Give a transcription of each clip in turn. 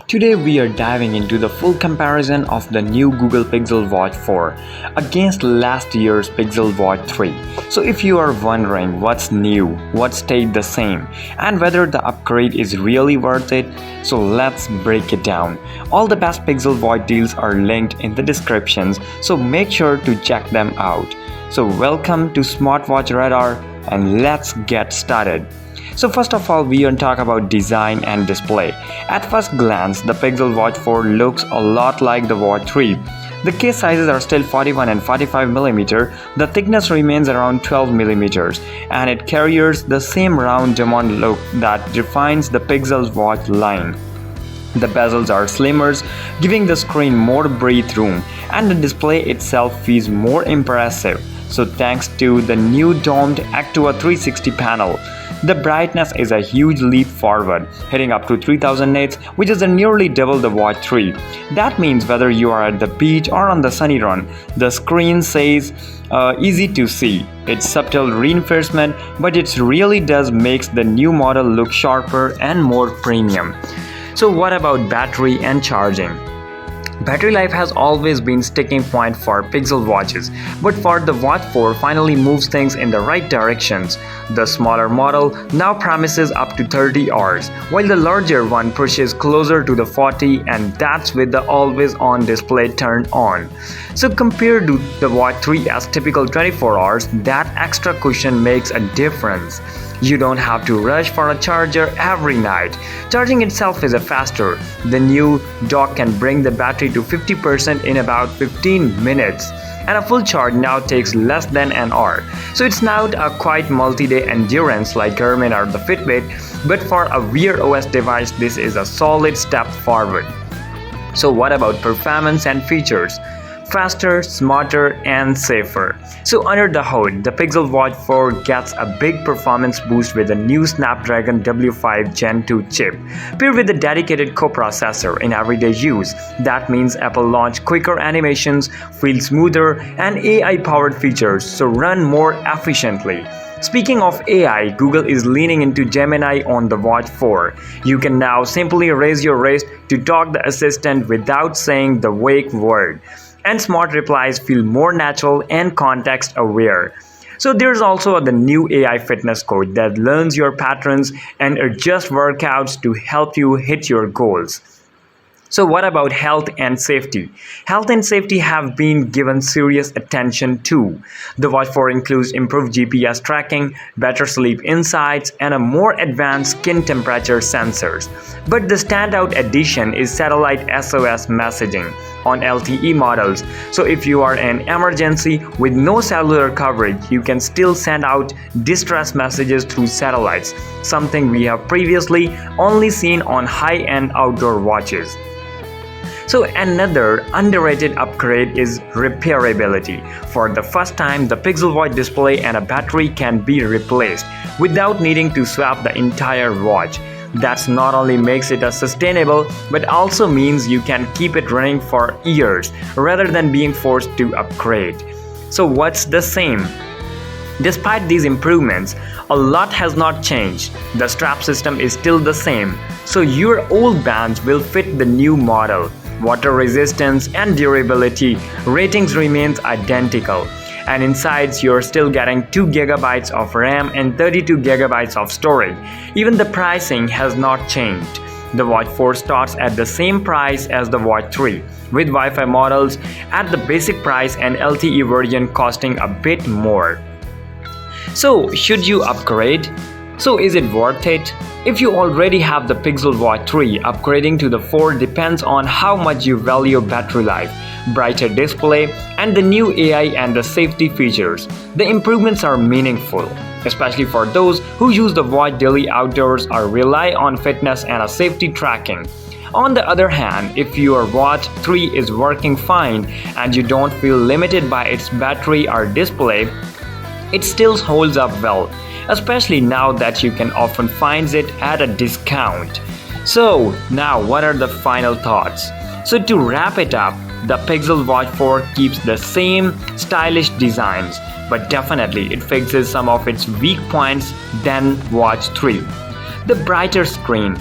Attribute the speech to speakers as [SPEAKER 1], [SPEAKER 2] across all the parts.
[SPEAKER 1] Today we are diving into the full comparison of the new Google Pixel Watch 4 against last year's Pixel Watch 3. So if you are wondering what's new, what stayed the same, and whether the upgrade is really worth it, so let's break it down. All the best Pixel Watch deals are linked in the descriptions, so make sure to check them out. So welcome to Smartwatch Radar and let's get started. So first of all, we will talk about design and display. At first glance, the Pixel Watch 4 looks a lot like the Watch 3. The case sizes are still 41 and 45mm, the thickness remains around 12mm, and it carries the same round diamond look that defines the Pixel Watch line. The bezels are slimmer, giving the screen more breathe room, and the display itself feels more impressive. So thanks to the new domed Actua 360 panel. The brightness is a huge leap forward, hitting up to 3000 nits, which is nearly double the Watch 3. That means whether you are at the beach or on the sunny run, the screen says easy to see. It's subtle reinforcement, but it really does makes the new model look sharper and more premium. So what about battery and charging? Battery life has always been sticking point for Pixel watches, but for the Watch 4 finally moves things in the right directions. The smaller model now promises up to 30 hours, while the larger one pushes closer to the 40, and that's with the always-on display turned on. So compared to the Watch 3's typical 24 hours, that extra cushion makes a difference. You don't have to rush for a charger every night. Charging itself is faster. The new dock can bring the battery to 50% in about 15 minutes. And a full charge now takes less than an hour. So it's not a quite multi-day endurance like Garmin or the Fitbit, but for a Wear OS device, this is a solid step forward. So what about performance and features? Faster, smarter, and safer. So under the hood, the Pixel Watch 4 gets a big performance boost with a new Snapdragon W5 Gen 2 chip, paired with a dedicated coprocessor in everyday use. That means Apple launched quicker animations, feel smoother, and AI-powered features, so run more efficiently. Speaking of AI, Google is leaning into Gemini on the Watch 4. You can now simply raise your wrist to talk the assistant without saying the wake word. And smart replies feel more natural and context aware. So there's also the new AI fitness coach that learns your patterns and adjusts workouts to help you hit your goals. So what about health and safety? Health and safety have been given serious attention too. The Watch 4 includes improved GPS tracking, better sleep insights, and a more advanced skin temperature sensors. But the standout addition is satellite SOS messaging on LTE models. So if you are in an emergency with no cellular coverage, you can still send out distress messages through satellites, something we have previously only seen on high-end outdoor watches. So another underrated upgrade is repairability. For the first time, the Pixel Watch display and a battery can be replaced without needing to swap the entire watch. That not only makes it sustainable, but also means you can keep it running for years rather than being forced to upgrade. So what's the same? Despite these improvements, a lot has not changed. The strap system is still the same, so your old bands will fit the new model. Water resistance and durability ratings remains identical, and inside you're still getting 2GB of RAM and 32GB of storage. Even the pricing has not changed. The Watch 4 starts at the same price as the Watch 3, with Wi-Fi models at the basic price and LTE version costing a bit more. So should you upgrade? So is it worth it? If you already have the Pixel Watch 3, upgrading to the 4 depends on how much you value battery life, brighter display, and the new AI and the safety features. The improvements are meaningful, especially for those who use the watch daily outdoors or rely on fitness and a safety tracking. On the other hand, if your Watch 3 is working fine and you don't feel limited by its battery or display, it still holds up well, especially now that you can often find it at a discount. So now what are the final thoughts? So to wrap it up, the Pixel Watch 4 keeps the same stylish designs, but definitely it fixes some of its weak points than Watch 3. The brighter screen,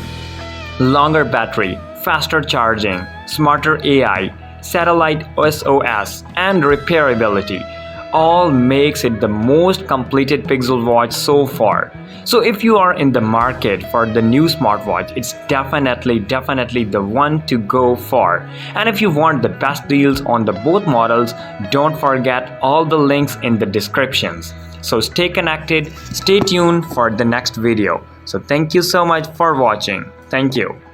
[SPEAKER 1] longer battery, faster charging, smarter AI, satellite SOS, and repairability all makes it the most completed Pixel watch so far. So if you are in the market for the new smartwatch, it's definitely the one to go for. And if you want the best deals on the both models, don't forget all the links in the descriptions. So stay connected, stay tuned for the next video. So thank you so much for watching. Thank you.